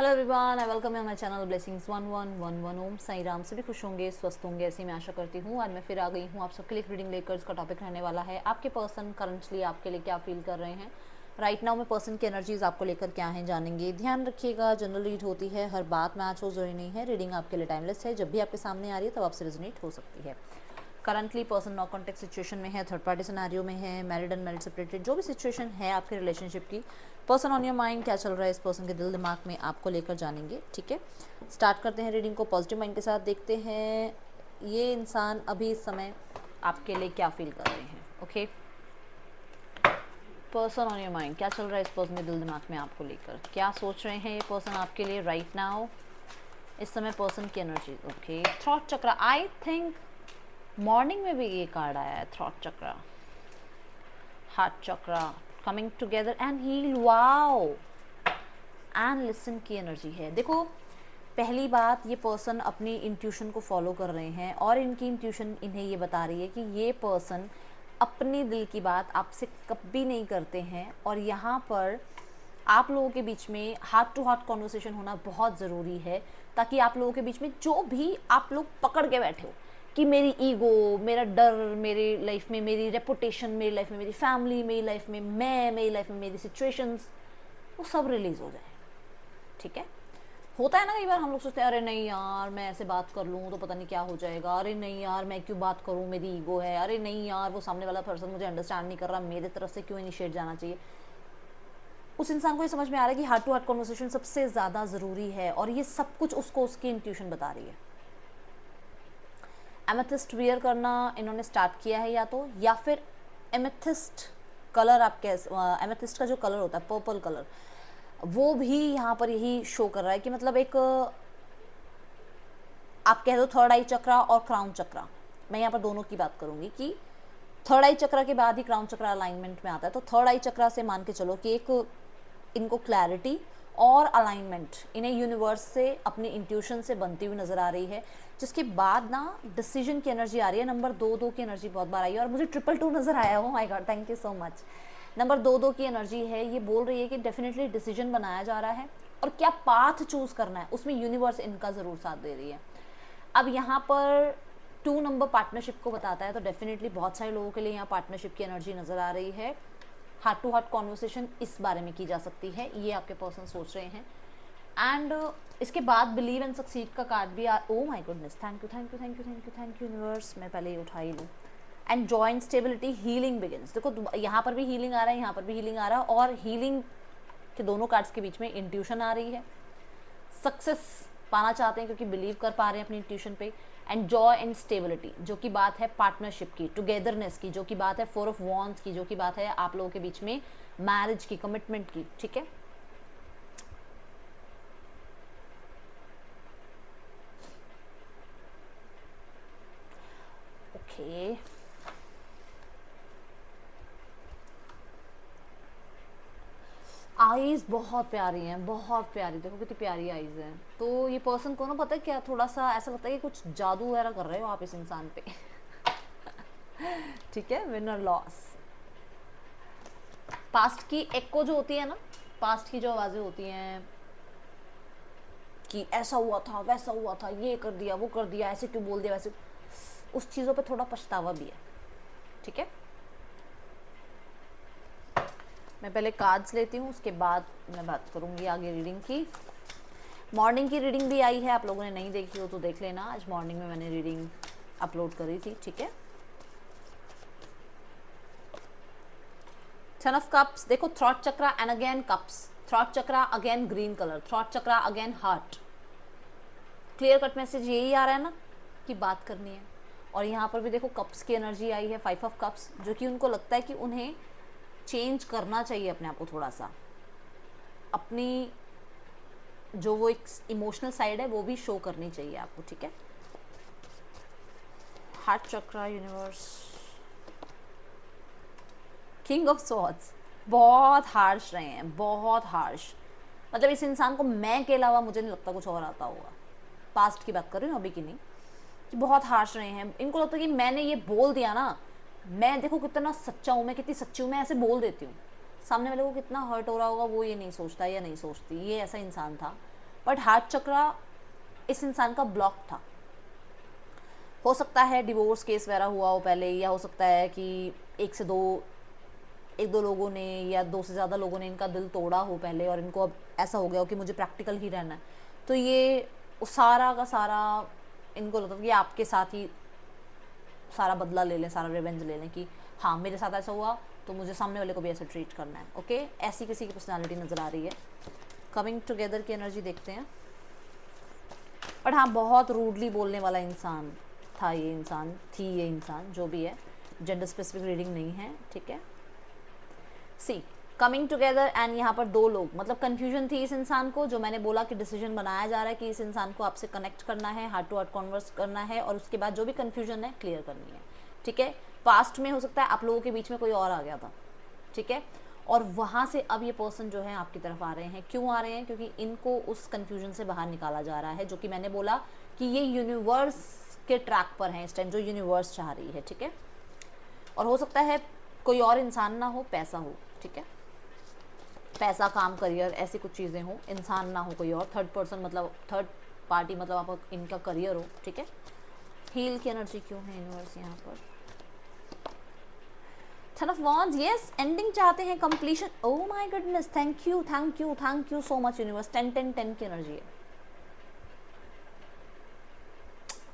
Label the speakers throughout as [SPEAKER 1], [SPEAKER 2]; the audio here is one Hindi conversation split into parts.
[SPEAKER 1] Hello everyone, I welcome you my channel blessings 1111 ओम साई राम। सभी खुश होंगे, स्वस्थ होंगे, ऐसी मैं आशा करती हूँ। आज मैं फिर आ गई हूँ आप सबके लिए रीडिंग लेकर। इसका टॉपिक रहने वाला है आपके पर्सन करंटली आपके लिए क्या फील कर रहे हैं राइट नाउ में। पर्सन की एनर्जीज आपको लेकर क्या है जानेंगे। ध्यान रखिएगा, जनरल रीड होती है, हर बात मैच हो जरूरी नहीं है। रीडिंग आपके लिए टाइमलेस है, जब भी आपके सामने आ रही है तब आपसे रेजोनेट हो सकती है। Currently person non contact situation में है, थर्ड पार्टी सिनेरियो में है, मैरिड अनमैरिड सेपरेटेड, जो भी सिचुएशन है आपके रिलेशनशिप की, पर्सन ऑन योर माइंड क्या चल रहा है इस पर्सन के दिल दिमाग में आपको लेकर जानेंगे। ठीक है, स्टार्ट करते हैं रीडिंग को पॉजिटिव माइंड के साथ। देखते हैं ये इंसान अभी इस समय आपके लिए क्या फील कर रहे हैं। Okay, person on your mind क्या चल रहा है इस पर्सन के दिल दिमाग में आपको लेकर, क्या सोच रहे हैं ये पर्सन आपके लिए राइट नाउ इस समय। पर्सन की एनर्जी ओके, थॉट चक्र। आई थिंक मॉर्निंग में भी ये कार्ड आया है, thought chakra, heart chakra, coming together and heal, wow and listen की एनर्जी है। देखो, पहली बात, ये पर्सन अपनी इंट्यूशन को फॉलो कर रहे हैं और इनकी इंट्यूशन इन्हें ये बता रही है कि ये पर्सन अपनी दिल की बात आपसे कभी नहीं करते हैं। और यहाँ पर आप लोगों के बीच में हार्ट टू हार्ट कॉन्वर्सेशन होना बहुत ज़रूरी है, ताकि आप लोगों के बीच में जो भी आप लोग पकड़ के बैठे हो कि मेरी ईगो, मेरा डर, मेरी लाइफ में मेरी रेपुटेशन, मेरी लाइफ में मेरी फैमिली, मेरी लाइफ में मैं, मेरी लाइफ में मेरी सिचुएशंस, वो सब रिलीज़ हो जाए। ठीक है, होता है ना कई बार हम लोग सोचते हैं अरे नहीं यार मैं ऐसे बात कर लूँ तो पता नहीं क्या हो जाएगा, अरे नहीं यार मैं क्यों बात करूँ, मेरी ईगो है, अरे नहीं यार वो सामने वाला पर्सन मुझे अंडरस्टैंड नहीं कर रहा, मेरे तरफ से क्यों इनिशिएट जाना चाहिए। उस इंसान को ये समझ में आ रहा है कि हार्ट टू हार्ट कॉन्वर्सेशन सबसे ज़्यादा ज़रूरी है और ये सब कुछ उसको उसकी इंट्यूशन बता रही है। एमेथिस्ट वियर करना इन्होंने स्टार्ट किया है या फिर एमेथिस्ट कलर, आप कह एमेथिस्ट का जो कलर होता है पर्पल कलर, वो भी यहाँ पर यही शो कर रहा है कि मतलब एक आप कह दो थर्ड आई चक्रा और क्राउन चक्रा। मैं यहाँ पर दोनों की बात करूँगी कि थर्ड आई चक्रा के बाद ही क्राउन चक्रा अलाइनमेंट में आता है। तो थर्ड आई चक्रा से मान के चलो कि एक इनको क्लैरिटी और अलाइनमेंट इन्हें यूनिवर्स से अपनी इंट्यूशन से बनती हुई नज़र आ रही है, जिसके बाद ना डिसीजन की एनर्जी आ रही है। नंबर 2 की एनर्जी बहुत बार आई है और मुझे 2 नज़र आया हो, my God thank you so much. Number 2 की एनर्जी है, ये बोल रही है कि डेफिनेटली डिसीजन बनाया जा रहा है और क्या पाथ चूज़ करना है उसमें यूनिवर्स इनका ज़रूर साथ दे रही है। अब यहाँ पर 2 नंबर पार्टनरशिप को बताता है, तो डेफिनेटली बहुत सारे लोगों के लिए यहाँ पार्टनरशिप की एनर्जी नज़र आ रही है। हार्ट टू हार्ट कॉन्वर्सेशन इस बारे में की जा सकती है, ये आपके पर्सन सोच रहे हैं। एंड इसके बाद बिलीव एंड सक्सीड का कार्ड भी oh my goodness, thank you thank you thank you thank you thank you universe, मैं पहले ही उठा ही लूँ। And joint stability, healing begins. देखो यहाँ पर भी हीलिंग आ रहा है, यहाँ पर भी हीलिंग आ रहा है, और हीलिंग के दोनों कार्ड्स के बीच में इंट्यूशन आ रही है। सक्सेस पाना चाहते हैं क्योंकि बिलीव कर पा रहे हैं अपनी इंट्यूशन पे। एंड जॉय एंड स्टेबिलिटी, जो कि बात है पार्टनरशिप की, टुगेदरनेस की, जो कि बात है 4 ऑफ वॉन्ड्स की, जो कि बात है आप लोगों के बीच में मैरिज की, कमिटमेंट की। ठीक है, ओके आईज बहुत प्यारी हैं, बहुत प्यारी, देखो कितनी प्यारी आईज हैं। तो ये पर्सन को ना पता है क्या, थोड़ा सा ऐसा लगता है कि कुछ जादू वगैरह कर रहे हो आप इस इंसान पे। ठीक है, विनर लॉस। पास्ट की एक्को जो होती है ना, पास्ट की जो आवाज़ें होती हैं कि ऐसा हुआ था, वैसा हुआ था, ये कर दिया, वो कर दिया, ऐसे क्यों बोल दिया, वैसे, उस चीज़ों पे थोड़ा पछतावा भी है। ठीक है, मैं पहले कार्ड्स लेती हूँ, उसके बाद मैं बात करूँगी आगे रीडिंग की। मॉर्निंग की रीडिंग भी आई है, आप लोगों ने नहीं देखी हो तो देख लेना, आज मॉर्निंग में मैंने रीडिंग अपलोड करी थी। ठीक है, 10 ऑफ कप्स, देखो throat chakra and again cups, throat chakra again green colour, throat chakra again heart. Clear cut message यही आ रहा है ना कि बात करनी है। और यहाँ पर भी देखो कप्स की एनर्जी आई है, 5 ऑफ कप्स, जो कि उनको लगता है कि उन्हें चेंज करना चाहिए अपने आप को थोड़ा सा, अपनी जो वो एक इमोशनल साइड है वो भी शो करनी चाहिए आपको। ठीक है, heart chakra, universe, king of swords, बहुत हार्श रहे हैं, बहुत हार्श। मतलब इस इंसान को मैं के अलावा मुझे नहीं लगता कुछ और आता होगा। पास्ट की बात कर रही हूँ, अभी की नहीं, कि बहुत हार्श रहे हैं। इनको लगता है कि मैंने ये बोल दिया ना, मैं देखो कितना सच्चा हूँ, मैं कितनी सच्ची हूँ, मैं ऐसे बोल देती हूँ, सामने वाले को कितना हर्ट हो रहा होगा वो ये नहीं सोचता या नहीं सोचती। ये ऐसा इंसान था बट हार्ट चक्रा इस इंसान का ब्लॉक था। हो सकता है डिवोर्स केस वगैरह हुआ हो पहले, या हो सकता है कि एक दो लोगों ने या दो से ज़्यादा लोगों ने इनका दिल तोड़ा हो पहले, और इनको अब ऐसा हो गया हो कि मुझे प्रैक्टिकल ही रहना है। तो ये सारा का सारा इनको लगता है कि आपके साथ ही सारा बदला ले लें, सारा रिवेंज ले लें कि हाँ मेरे साथ ऐसा हुआ तो मुझे सामने वाले को भी ऐसे ट्रीट करना है। ओके, ऐसी किसी की पर्सनालिटी नज़र आ रही है। कमिंग टुगेदर की एनर्जी देखते हैं। बट हाँ, बहुत रूडली बोलने वाला इंसान था ये इंसान, थी ये इंसान, जो भी है, जेंडर स्पेसिफिक रीडिंग नहीं है, ठीक है। सी कमिंग टुगेदर एंड यहाँ पर दो लोग, मतलब कन्फ्यूजन थी इस इंसान को, जो मैंने बोला कि डिसीजन बनाया जा रहा है कि इस इंसान को आपसे कनेक्ट करना है, हार्ट टू हार्ट कॉन्वर्स करना है, और उसके बाद जो भी कन्फ्यूजन है क्लियर करनी है, ठीक है। पास्ट में हो सकता है आप लोगों के बीच में कोई और आ गया था, ठीक है, और वहाँ से अब ये पर्सन जो है आपकी तरफ आ रहे हैं। क्यों आ रहे हैं? क्योंकि इनको उस कन्फ्यूजन से बाहर निकाला जा रहा है, जो कि मैंने बोला कि ये यूनिवर्स के ट्रैक पर हैं इस टाइम, जो यूनिवर्स चाह रही है, ठीक है। और हो सकता है कोई और इंसान ना हो, पैसा हो, ठीक है, पैसा, काम, करियर, ऐसी कुछ चीज़ें हो, इंसान ना हो कोई और, थर्ड पर्सन मतलब थर्ड पार्टी, मतलब आप इनका करियर हो, ठीक है। हील की एनर्जी क्यों है यूनिवर्स यहाँ पर? Ten of wands, yes, ending चाहते हैं, completion. Oh my goodness, thank you thank you thank you so much universe. 10-10-10 की एनर्जी है।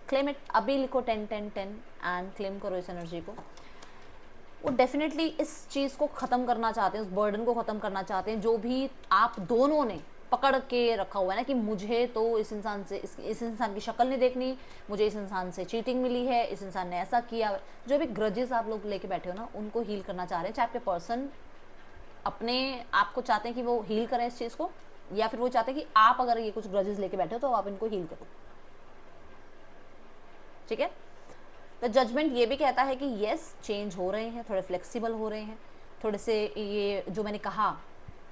[SPEAKER 1] क्लेम इट, अभी लिखो 10-10-10 एंड क्लेम करो इस एनर्जी को। वो डेफिनेटली इस चीज़ को ख़त्म करना चाहते हैं, उस बर्डन को ख़त्म करना चाहते हैं, जो भी आप दोनों ने पकड़ के रखा हुआ है ना, कि मुझे तो इस इंसान से इस इंसान की शक्ल नहीं देखनी, मुझे इस इंसान से चीटिंग मिली है, इस इंसान ने ऐसा किया। जो भी ग्रजेस आप लोग लेके बैठे हो ना, उनको हील करना चाह रहे हैं। चाहे आपके पर्सन अपने आप को चाहते हैं कि वो हील करें इस चीज़ को, या फिर वो चाहते हैं कि आप अगर ये कुछ ग्रजेस लेके बैठे हो तो आप इनको हील करो, ठीक है। तो जजमेंट ये भी कहता है कि येस, चेंज हो रहे हैं, थोड़े फ्लेक्सिबल हो रहे हैं, थोड़े से ये जो मैंने कहा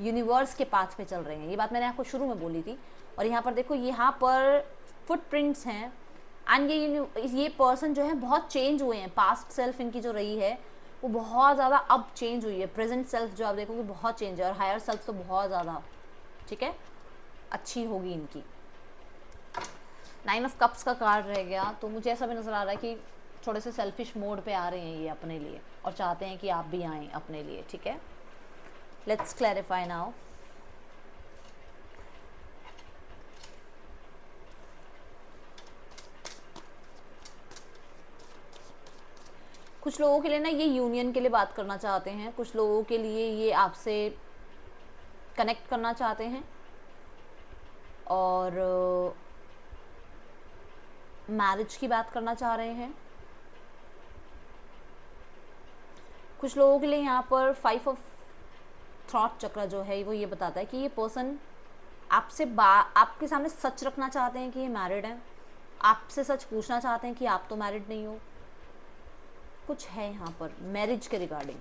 [SPEAKER 1] यूनिवर्स के पाथ पे चल रहे हैं। ये बात मैंने आपको शुरू में बोली थी। और यहाँ पर देखो, यहाँ पर फुटप्रिंट्स हैं एंड ये पर्सन जो है बहुत चेंज हुए हैं। पास्ट सेल्फ इनकी जो रही है वो बहुत ज़्यादा अब चेंज हुई है। प्रेजेंट सेल्फ जो आप देखोगे बहुत चेंज है, और हायर सेल्फ तो बहुत ज़्यादा, ठीक है, अच्छी होगी इनकी। 9 ऑफ कप्स का कार्ड रह गया, तो मुझे ऐसा भी नज़र आ रहा है कि थोड़े से सेल्फिश मोड पे आ रहे हैं ये अपने लिए, और चाहते हैं कि आप भी आएँ अपने लिए, ठीक है। Let's clarify now. कुछ लोगों के लिए ना ये यूनियन के लिए बात करना चाहते हैं, कुछ लोगों के लिए ये आपसे कनेक्ट करना चाहते हैं, और मैरिज की बात करना चाह रहे हैं। कुछ लोगों के लिए यहाँ पर 5 ऑफ थॉट चक्र जो है वो ये बताता है कि ये पर्सन आपसे आपके सामने सच रखना चाहते हैं कि ये मैरिड हैं, आपसे सच पूछना चाहते हैं कि आप तो मैरिड नहीं हो। कुछ है यहाँ पर मैरिज के रिगार्डिंग।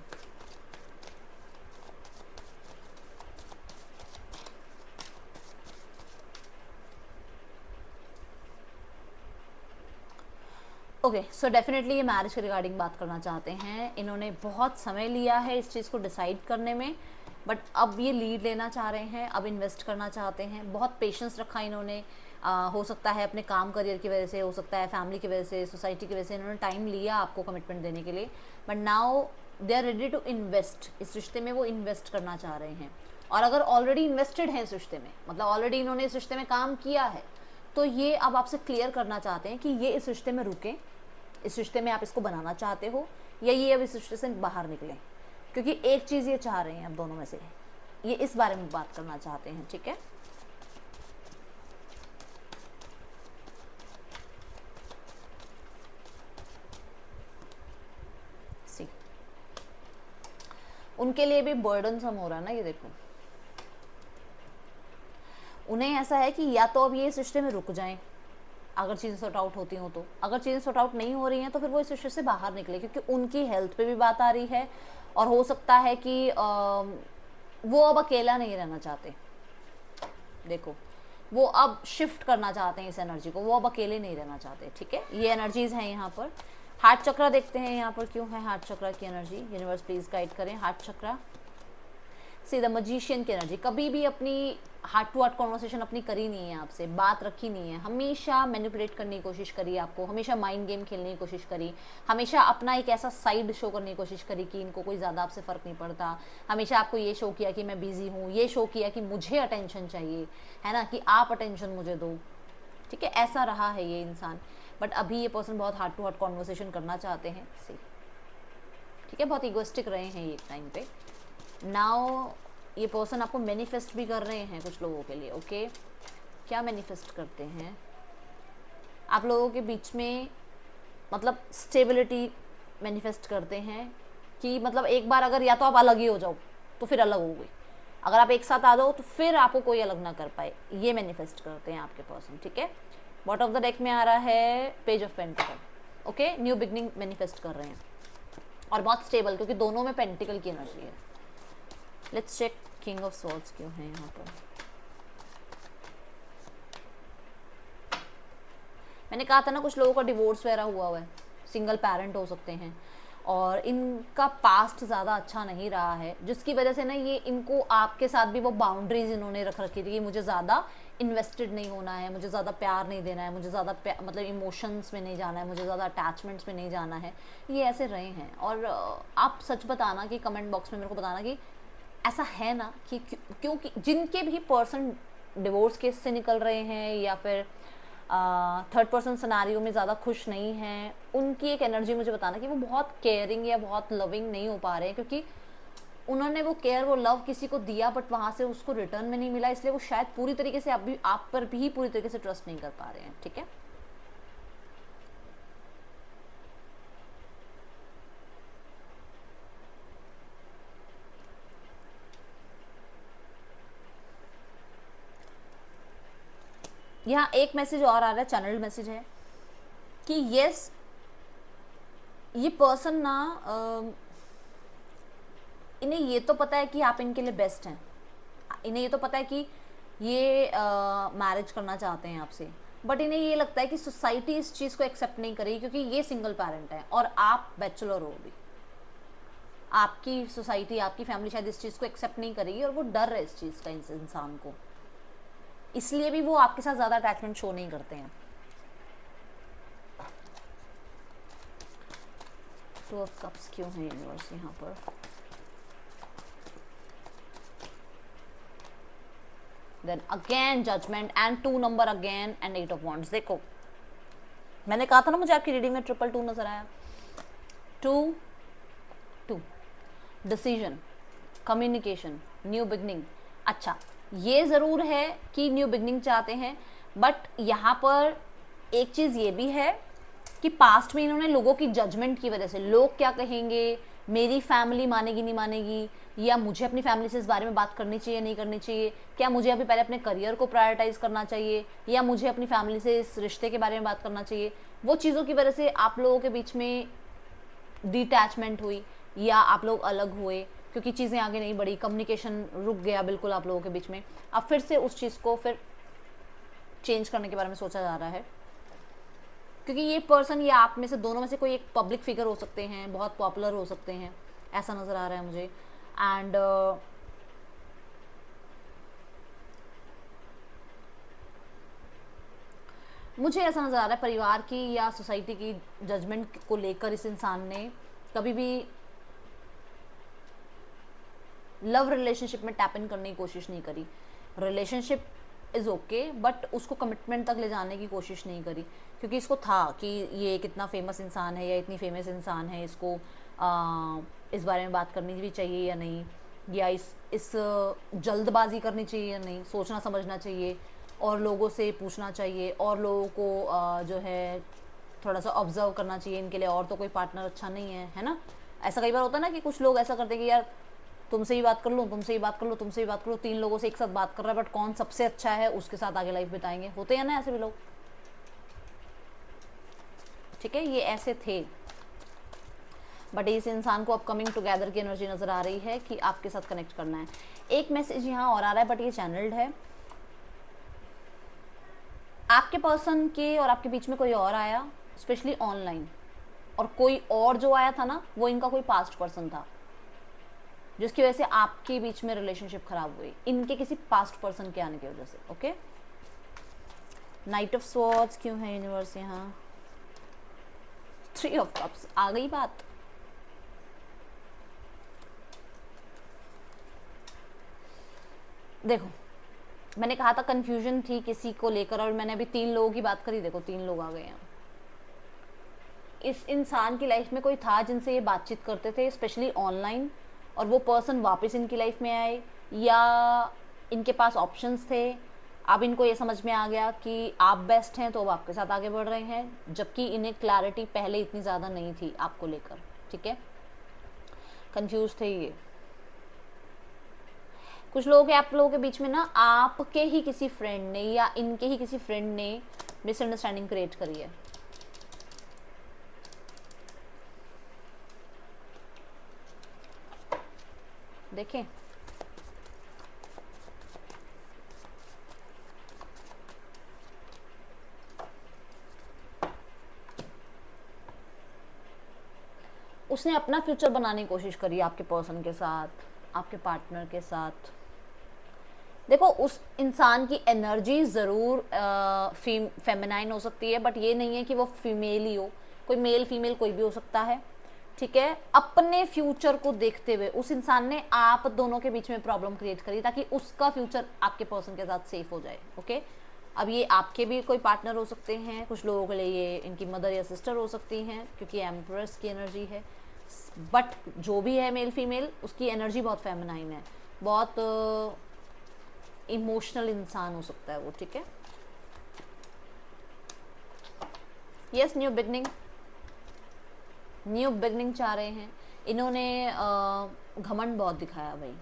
[SPEAKER 1] ओके, सो डेफिनेटली ये मैरिज के रिगार्डिंग बात करना चाहते हैं। इन्होंने बहुत समय लिया है इस चीज़ को डिसाइड करने में, बट अब ये लीड लेना चाह रहे हैं, अब इन्वेस्ट करना चाहते हैं। बहुत पेशेंस रखा इन्होंने, हो सकता है अपने काम करियर की वजह से, हो सकता है फैमिली की वजह से, सोसाइटी की वजह से इन्होंने टाइम लिया आपको कमिटमेंट देने के लिए, but now they are ready to invest. इस रिश्ते में वो इन्वेस्ट करना चाह रहे हैं। और अगर ऑलरेडी इन्वेस्टेड हैं इस रिश्ते में, मतलब ऑलरेडी इन्होंने इस रिश्ते में काम किया है, तो ये अब आपसे क्लियर करना चाहते हैं कि ये इस रिश्ते में रुकें, इस रिश्ते में आप इसको बनाना चाहते हो, या ये अब इस रिश्ते से बाहर निकलें। क्योंकि एक चीज़ ये चाह रहे हैं अब दोनों में से, ये इस बारे में बात करना चाहते हैं, ठीक है। सी उनके लिए भी बर्डनसम हो रहा है ना, ये देखो। उन्हें ऐसा है कि या तो अब ये इस रिश्ते में रुक जाएं अगर चीज़ें सॉर्ट आउट होती हों, तो अगर चीज़ें सॉर्ट आउट नहीं हो रही हैं तो फिर वो इस रिश्ते से बाहर निकले, क्योंकि उनकी हेल्थ पे भी बात आ रही है, और हो सकता है कि वो अब अकेला नहीं रहना चाहते। देखो, वो अब शिफ्ट करना चाहते हैं इस एनर्जी को, वो अब अकेले नहीं रहना चाहते, ठीक है। ये एनर्जीज हैं यहाँ पर। हार्ट चक्रा देखते हैं यहाँ पर क्यों है हार्ट चक्रा की एनर्जी। यूनिवर्स प्लीज गाइड करें heart chakra. See the magician की एनर्जी। कभी भी अपनी हार्ट टू हार्ट कॉन्वर्सेशन अपनी करी नहीं है आपसे, बात रखी नहीं है, हमेशा मैनिपुलेट करने की कोशिश करी आपको, हमेशा माइंड गेम खेलने की कोशिश करी, हमेशा अपना एक ऐसा साइड शो करने की कोशिश करी कि इनको कोई ज़्यादा आपसे फ़र्क नहीं पड़ता, हमेशा आपको ये शो किया कि मैं बिज़ी हूँ, ये शो किया कि मुझे अटेंशन चाहिए, है ना, कि आप अटेंशन मुझे दो, ठीक है, ऐसा रहा है ये इंसान। बट अभी ये पर्सन बहुत हार्ट टू हार्ट कॉन्वर्सेशन करना चाहते हैं, सी, ठीक है, बहुत इगोइस्टिक रहे हैं ये एक टाइम पे। नाउ ये पर्सन आपको मैनिफेस्ट भी कर रहे हैं कुछ लोगों के लिए, ओके। क्या मैनिफेस्ट करते हैं आप लोगों के बीच में, मतलब स्टेबिलिटी मैनिफेस्ट करते हैं कि मतलब एक बार अगर या तो आप अलग ही हो जाओ तो फिर अलग हो गई, अगर आप एक साथ आ जाओ तो फिर आपको कोई अलग ना कर पाए, ये मैनिफेस्ट करते हैं आपके पर्सन, ठीक है। बॉटम ऑफ द डेक में आ रहा है page of pentacle, okay, new beginning manifest कर रहे हैं और बहुत स्टेबल, क्योंकि दोनों में पेंटिकल की एनर्जी है। Let's check king of swords क्यों है यहाँ पर। मैंने कहा था ना कुछ लोगों का डिवोर्स वगैरह हुआ है, सिंगल पेरेंट हो सकते हैं और इनका पास्ट ज़्यादा अच्छा नहीं रहा है, जिसकी वजह से ना ये इनको आपके साथ भी वो बाउंड्रीज इन्होंने रख रखी थी कि मुझे ज़्यादा इन्वेस्टेड नहीं होना है, मुझे ज़्यादा प्यार नहीं देना है, मुझे ज़्यादा मतलब इमोशंस में नहीं जाना है, मुझे ज़्यादा अटैचमेंट्स में नहीं जाना है, ये ऐसे रहे हैं। और आप सच बताना कि कमेंट बॉक्स में मेरे को बताना कि ऐसा है ना कि क्योंकि जिनके भी पर्सन डिवोर्स केस से निकल रहे हैं या फिर थर्ड पर्सन सिनेरियो में ज़्यादा खुश नहीं हैं, उनकी एक एनर्जी मुझे बताना कि वो बहुत केयरिंग या बहुत लविंग नहीं हो पा रहे हैं, क्योंकि उन्होंने वो केयर वो लव किसी को दिया बट वहाँ से उसको रिटर्न में नहीं मिला, इसलिए वो शायद पूरी तरीके से आप पर भी पूरी तरीके से ट्रस्ट नहीं कर पा रहे हैं, ठीक है। यहाँ एक मैसेज और आ रहा है, चैनल मैसेज है कि यस ये पर्सन ना इन्हें ये तो पता है कि आप इनके लिए बेस्ट हैं, इन्हें ये तो पता है कि ये मैरिज करना चाहते हैं आपसे, बट इन्हें ये लगता है कि सोसाइटी इस चीज़ को एक्सेप्ट नहीं करेगी क्योंकि ये सिंगल पेरेंट है और आप बैचलर हो भी, आपकी सोसाइटी आपकी फैमिली शायद इस चीज़ को एक्सेप्ट नहीं करेगी और वो डर है इस चीज़ का इस इंसान को, इसलिए भी वो आपके साथ ज़्यादा अटैचमेंट शो नहीं करते हैं। टू ऑफ कप्स क्यों है यूनिवर्स यहाँ पर। Then again judgment and 2 number again and 8 of wands. देखो मैंने कहा था ना मुझे आपकी रीडिंग में 222 नजर आया, 2 डिसीजन, कम्युनिकेशन, न्यू बिगनिंग। अच्छा ये ज़रूर है कि न्यू बिगनिंग चाहते हैं, बट यहाँ पर एक चीज़ ये भी है कि पास्ट में इन्होंने लोगों की जजमेंट की वजह से, लोग क्या कहेंगे, मेरी फैमिली मानेगी नहीं मानेगी, या मुझे अपनी फैमिली से इस बारे में बात करनी चाहिए नहीं करनी चाहिए, क्या मुझे अभी पहले अपने करियर को प्रायोरिटाइज करना चाहिए या मुझे अपनी फैमिली से इस रिश्ते के बारे में बात करना चाहिए, वो चीज़ों की वजह से आप लोगों के बीच में डिटैचमेंट हुई या आप लोग अलग हुए क्योंकि चीज़ें आगे नहीं बढ़ी, कम्युनिकेशन रुक गया बिल्कुल आप लोगों के बीच में। अब फिर से उस चीज़ को फिर चेंज करने के बारे में सोचा जा रहा है, क्योंकि ये पर्सन या आप में से दोनों में से कोई एक पब्लिक फिगर हो सकते हैं, बहुत पॉपुलर हो सकते हैं, ऐसा नज़र आ रहा है मुझे। एंड मुझे ऐसा नज़र आ रहा है परिवार की या सोसाइटी की जजमेंट को लेकर इस इंसान ने कभी भी लव रिलेशनशिप में टैप इन करने की कोशिश नहीं करी। रिलेशनशिप इज़ ओके बट उसको कमिटमेंट तक ले जाने की कोशिश नहीं करी, क्योंकि इसको था कि ये कितना फेमस इंसान है या इतनी फेमस इंसान है, इसको इस बारे में बात करनी भी चाहिए या नहीं, या इस जल्दबाजी करनी चाहिए या नहीं, सोचना समझना चाहिए और लोगों से पूछना चाहिए और लोगों को जो है थोड़ा सा ऑब्जर्व करना चाहिए इनके लिए, और तो कोई पार्टनर अच्छा नहीं है ना। ऐसा कई बार होता है ना कि कुछ लोग ऐसा करते हैं कि यार तुमसे ही बात कर लो, तुमसे ही बात कर लो, तुमसे ही बात करो, 3 लोगों से एक साथ बात कर रहा है बट कौन सबसे अच्छा है उसके साथ आगे लाइफ बिताएंगे, होते हैं ना ऐसे भी लोग, ठीक है। ये ऐसे थे बट इस इंसान को अब कमिंग टुगेदर की एनर्जी नजर आ रही है कि आपके साथ कनेक्ट करना है। एक मैसेज यहाँ और आ रहा है बट ये चैनल्ड है, आपके पर्सन के और आपके बीच में कोई और आया स्पेशली ऑनलाइन, और कोई और जो आया था ना वो इनका कोई पास्ट पर्सन था, जिसकी वजह से आपके बीच में रिलेशनशिप खराब हुई, इनके किसी पास्ट पर्सन के आने की वजह से। ओके, नाइट ऑफ स्वॉर्ड्स क्यों है यूनिवर्स यहाँ? 3 ऑफ कप्स आ गई बात। देखो मैंने कहा था कंफ्यूजन थी किसी को लेकर, और मैंने अभी 3 लोगों की बात करी, देखो 3 लोग आ गए हैं। इस इंसान की लाइफ में कोई था जिनसे ये बातचीत करते थे स्पेशली ऑनलाइन, और वो पर्सन वापस इनकी लाइफ में आए, या इनके पास ऑप्शंस थे। अब इनको ये समझ में आ गया कि आप बेस्ट हैं तो वो आपके साथ आगे बढ़ रहे हैं, जबकि इन्हें क्लैरिटी पहले इतनी ज़्यादा नहीं थी आपको लेकर। ठीक है, कंफ्यूज थे ये कुछ लोग। आप लोगों के बीच में ना आपके ही किसी फ्रेंड ने या इनके ही किसी फ्रेंड ने मिसअंडरस्टैंडिंग क्रिएट करी है। देखें, उसने अपना फ्यूचर बनाने की कोशिश करी आपके पर्सन के साथ, आपके पार्टनर के साथ। देखो उस इंसान की एनर्जी ज़रूर फेमिनाइन हो सकती है, बट ये नहीं है कि वो फीमेल ही हो, कोई मेल फीमेल कोई भी हो सकता है। ठीक है, अपने फ्यूचर को देखते हुए उस इंसान ने आप दोनों के बीच में प्रॉब्लम क्रिएट करी ताकि उसका फ्यूचर आपके पर्सन के साथ सेफ हो जाए। ओके, अब ये आपके भी कोई पार्टनर हो सकते हैं, कुछ लोगों के लिए ये इनकी मदर या सिस्टर हो सकती हैं, क्योंकि एम्प्रेस की एनर्जी है। बट जो भी है मेल फीमेल, उसकी एनर्जी बहुत फेमिनाइन है, बहुत इमोशनल इंसान हो सकता है वो। ठीक है, yes, new beginning, new beginning चाह रहे हैं। इन्होंने घमंड बहुत दिखाया भाई,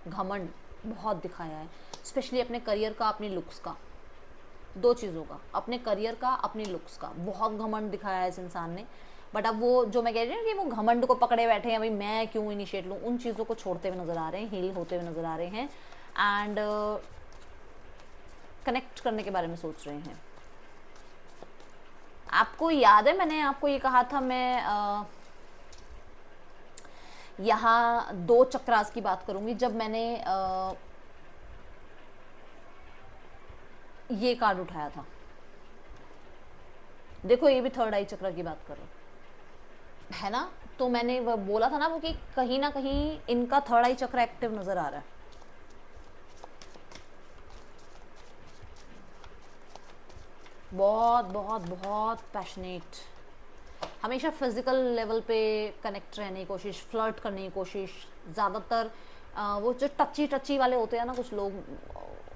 [SPEAKER 1] घमंड बहुत दिखाया है, स्पेशली अपने करियर का, अपनी लुक्स का, 2 चीज़ों का, अपने करियर का, अपनी लुक्स का, बहुत घमंड दिखाया है इस इंसान ने। बट अब वो जो मैं कह रही हूँ कि वो घमंड को पकड़े बैठे हैं, भाई मैं क्यों इनिशिएट लूँ, उन चीज़ों को छोड़ते हुए नज़र आ रहे हैं, हील होते हुए नज़र आ रहे हैं, एंड कनेक्ट करने के बारे में सोच रहे हैं। आपको याद है मैंने आपको ये कहा था, मैं यहाँ 2 चक्रास की बात करूंगी जब मैंने ये कार्ड उठाया था। देखो ये भी थर्ड आई चक्र की बात कर रहा है ना, तो मैंने वो बोला था ना वो कि कहीं ना कहीं इनका थर्ड आई चक्र एक्टिव नजर आ रहा है। बहुत बहुत बहुत पैशनेट, हमेशा फिजिकल लेवल पे कनेक्ट रहने की कोशिश, फ्लर्ट करने की कोशिश, ज़्यादातर वो जो टची टची वाले होते हैं ना कुछ लोग,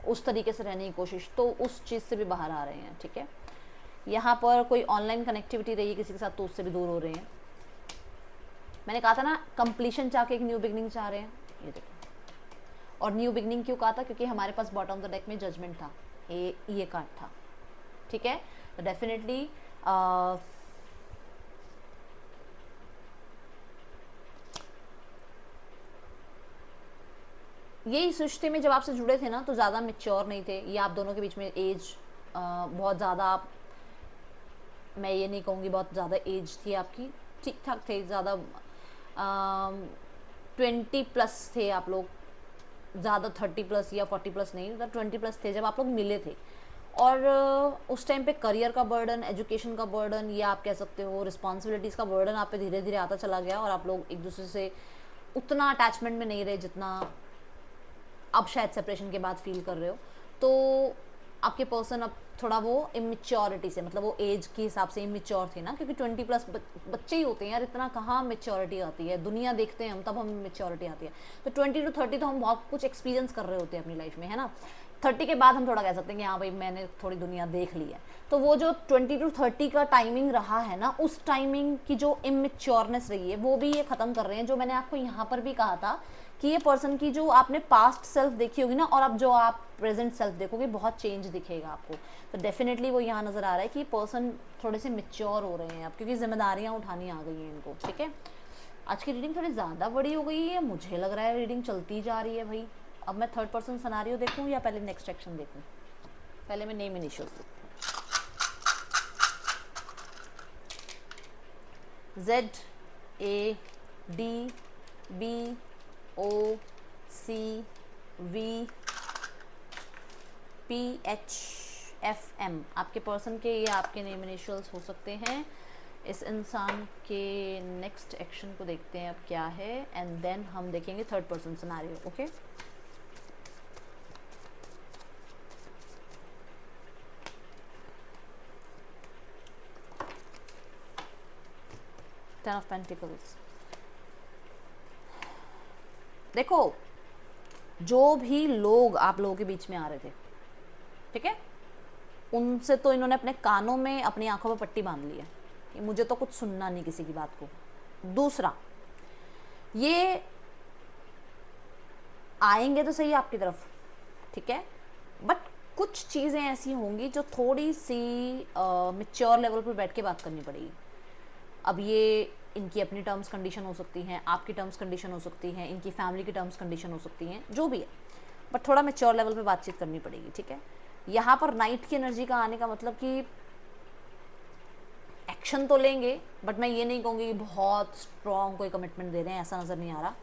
[SPEAKER 1] उस तरीके से रहने की कोशिश, तो उस चीज़ से भी बाहर आ रहे हैं। ठीक है, यहाँ पर कोई ऑनलाइन कनेक्टिविटी रही है किसी के साथ तो उससे भी दूर हो रहे हैं। मैंने कहा था ना कंप्लीशन चाह के एक न्यू बिगनिंग चाह रहे हैं, ये देखो। और न्यू बिगनिंग क्यों कहा था, क्योंकि हमारे पास बॉटम ऑफ द डेक में जजमेंट था, ये कार्ड था। ठीक है, तो डेफिनेटली ये इस रिश्ते में जब आपसे जुड़े थे ना तो ज़्यादा मेच्योर नहीं थे, या आप दोनों के बीच में एज बहुत ज़्यादा, मैं ये नहीं कहूँगी बहुत ज़्यादा एज थी आपकी, ठीक ठाक थे, ज़्यादा 20+ थे आप लोग, ज़्यादा 30+ या 40+ नहीं, मतलब 20+ थे जब आप लोग मिले थे। और उस टाइम पे करियर का बर्डन, एजुकेशन का बर्डन, या आप कह सकते हो रिस्पॉन्सिबिलिटीज़ का बर्डन आप पे धीरे धीरे आता चला गया, और आप लोग एक दूसरे से उतना अटैचमेंट में नहीं रहे जितना अब शायद सेपरेशन के बाद फील कर रहे हो। तो आपके पर्सन अब थोड़ा वो इमेच्योरिटी से, मतलब वो एज के हिसाब से इमेच्योर थे ना, क्योंकि 20+ बच्चे ही होते हैं यार, इतना कहाँ मेच्योरिटी आती है, दुनिया देखते हैं हम तब हम मेच्योरिटी आती है। तो 20 to 30 तो हम बहुत कुछ एक्सपीरियंस कर रहे होते हैं अपनी लाइफ में, है ना। 30 के बाद हम थोड़ा कह सकते हैं कि हाँ भाई मैंने थोड़ी दुनिया देख ली है। तो वो जो 20 to 30 का टाइमिंग रहा है ना, उस टाइमिंग की जो इमेच्योरनेस रही है वो भी ये ख़त्म कर रहे हैं। जो मैंने आपको यहाँ पर भी कहा था कि ये पर्सन की जो आपने पास्ट सेल्फ देखी होगी ना, और अब जो आप प्रेजेंट सेल्फ देखोगे बहुत चेंज दिखेगा आपको। तो डेफिनेटली वो यहाँ नज़र आ रहा है कि पर्सन थोड़े से मेच्योर हो रहे हैं अब, क्योंकि जिम्मेदारियाँ उठानी आ गई हैं इनको। ठीक है, आज की रीडिंग थोड़ी ज़्यादा बड़ी हो गई है, मुझे लग रहा है रीडिंग चलती जा रही है भाई। अब मैं थर्ड पर्सन सिनेरियो देखूँ या पहले नेक्स्ट एक्शन देखूँ? पहले मैं नेम इनिशियल ZADB OCVPHFM, आपके पर्सन के ये आपके नेम इनिशियल्स हो सकते हैं। इस इंसान के नेक्स्ट एक्शन को देखते हैं अब क्या है, एंड देन हम देखेंगे third person scenario. Okay, ten of pentacles. देखो, जो भी लोग आप लोगों के बीच में आ रहे थे, ठीक है, उनसे तो इन्होंने अपने कानों में अपनी आंखों में पट्टी बांध ली है कि मुझे तो कुछ सुनना नहीं किसी की बात को। दूसरा, ये आएंगे तो सही आपकी तरफ, ठीक है, बट कुछ चीज़ें ऐसी होंगी जो थोड़ी सी मैच्योर लेवल पर बैठ के बात करनी पड़ेगी। अब ये इनकी अपनी टर्म्स कंडीशन हो सकती हैं, आपकी टर्म्स कंडीशन हो सकती हैं, इनकी फैमिली की टर्म्स कंडीशन हो सकती हैं, जो भी है, बट थोड़ा मैच्योर लेवल पे बातचीत करनी पड़ेगी, ठीक है। यहाँ पर नाइट की एनर्जी का आने का मतलब कि एक्शन तो लेंगे, बट मैं ये नहीं कहूँगी कि बहुत स्ट्रॉन्ग कोई कमिटमेंट दे रहे हैं, ऐसा नज़र नहीं आ रहा।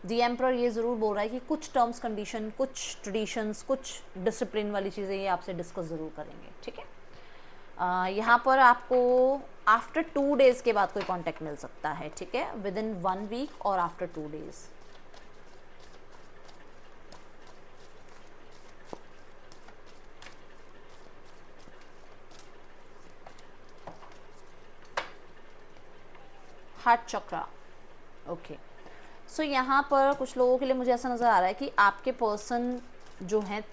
[SPEAKER 1] दी एम्परर ये ज़रूर बोल रहा है कि कुछ टर्म्स कंडीशन, कुछ ट्रेडिशंस, कुछ डिसिप्लिन वाली चीज़ें ये आपसे डिस्कस ज़रूर करेंगे, ठीक है। यहाँ पर आपको आफ्टर 2 डेज़ के बाद कोई कांटेक्ट मिल सकता है, ठीक है, विद इन 1 वीक और आफ्टर 2 डेज़। हार्ट चक्रा, ओके। सो यहाँ पर कुछ लोगों के लिए मुझे ऐसा नज़र आ रहा है कि आपके पर्सन जो है,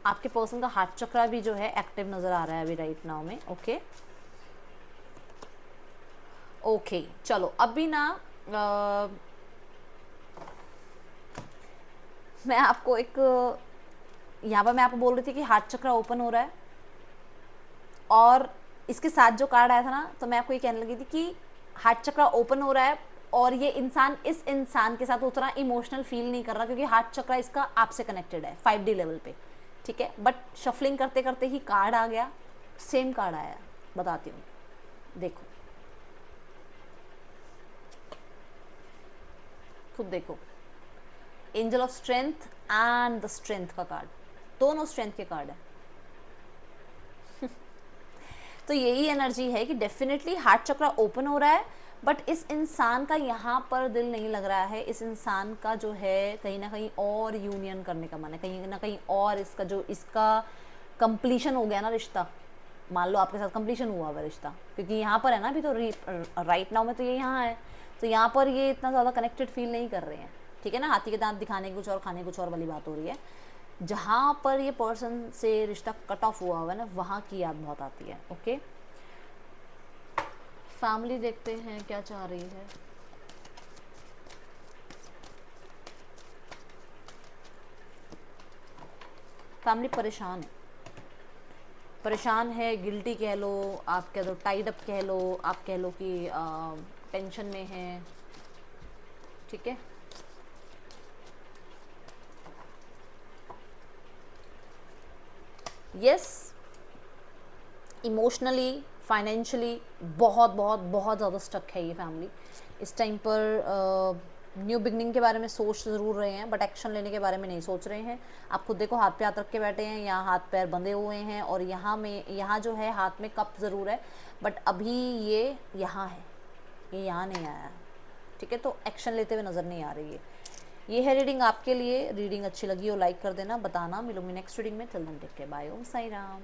[SPEAKER 1] आपके पर्सन का हार्ट चक्रा भी जो है एक्टिव नज़र आ रहा है अभी राइट नाउ में। ओके ओके, चलो अभी ना मैं आपको एक, यहाँ पर मैं आपको बोल रही थी कि हार्ट चक्रा ओपन हो रहा है, और इसके साथ जो कार्ड आया था ना, तो मैं आपको ये कहने लगी थी कि हार्ट चक्रा ओपन हो रहा है और ये इंसान इस इंसान के साथ उतना इमोशनल फील नहीं कर रहा, क्योंकि हार्ट चक्रा इसका आपसे कनेक्टेड है 5D लेवल पे, ठीक है। बट शफलिंग करते करते ही कार्ड आ गया, सेम कार्ड आया, बताती हूँ, देखो खुद देखो, angel of strength and the strength का कार्ड, दोनों स्ट्रेंथ के कार्ड है। तो यही एनर्जी है कि डेफिनेटली हार्ट चक्रा ओपन हो रहा है, बट इस इंसान का यहाँ पर दिल नहीं लग रहा है। इस इंसान का जो है कहीं ना कहीं और यूनियन करने का मन है, कहीं ना कहीं और इसका जो इसका कंप्लीशन हो गया ना रिश्ता, मान लो आपके साथ कंप्लीशन हुआ हुआ रिश्ता, क्योंकि यहाँ पर है ना अभी तो राइट नाउ में तो ये यहाँ है, तो यहाँ पर ये इतना ज़्यादा कनेक्टेड फील नहीं कर रहे हैं, ठीक है ना। हाथी के दांत दिखाने कुछ और खाने कुछ और वाली बात हो रही है। जहाँ पर ये पर्सन से रिश्ता कट ऑफ हुआ हुआ है ना, वहाँ की याद बहुत आती है। ओके, फैमिली देखते हैं क्या चाह रही है। फैमिली परेशान है, परेशान है, गिल्टी कह लो, आप कह दो टाइड अप कह लो, आप कह लो कि टेंशन में है, ठीक है। यस, इमोशनली फाइनेंशियली बहुत बहुत बहुत ज़्यादा स्टक है ये फैमिली इस टाइम पर। न्यू बिगनिंग के बारे में सोच ज़रूर रहे हैं, बट एक्शन लेने के बारे में नहीं सोच रहे हैं। आप खुद देखो, हाथ पे हाथ रख के बैठे हैं, यहाँ हाथ पैर बंधे हुए हैं, और यहाँ जो है हाथ में कप ज़रूर है, बट अभी ये यहाँ है, ये यहाँ नहीं आया, ठीक है। तो एक्शन लेते हुए नज़र नहीं आ रही है। ये है रीडिंग आपके लिए। रीडिंग अच्छी लगी हो लाइक कर देना, बताना। मिलूंगी नेक्स्ट रीडिंग में। Till then take care, bye, Om Sai Ram.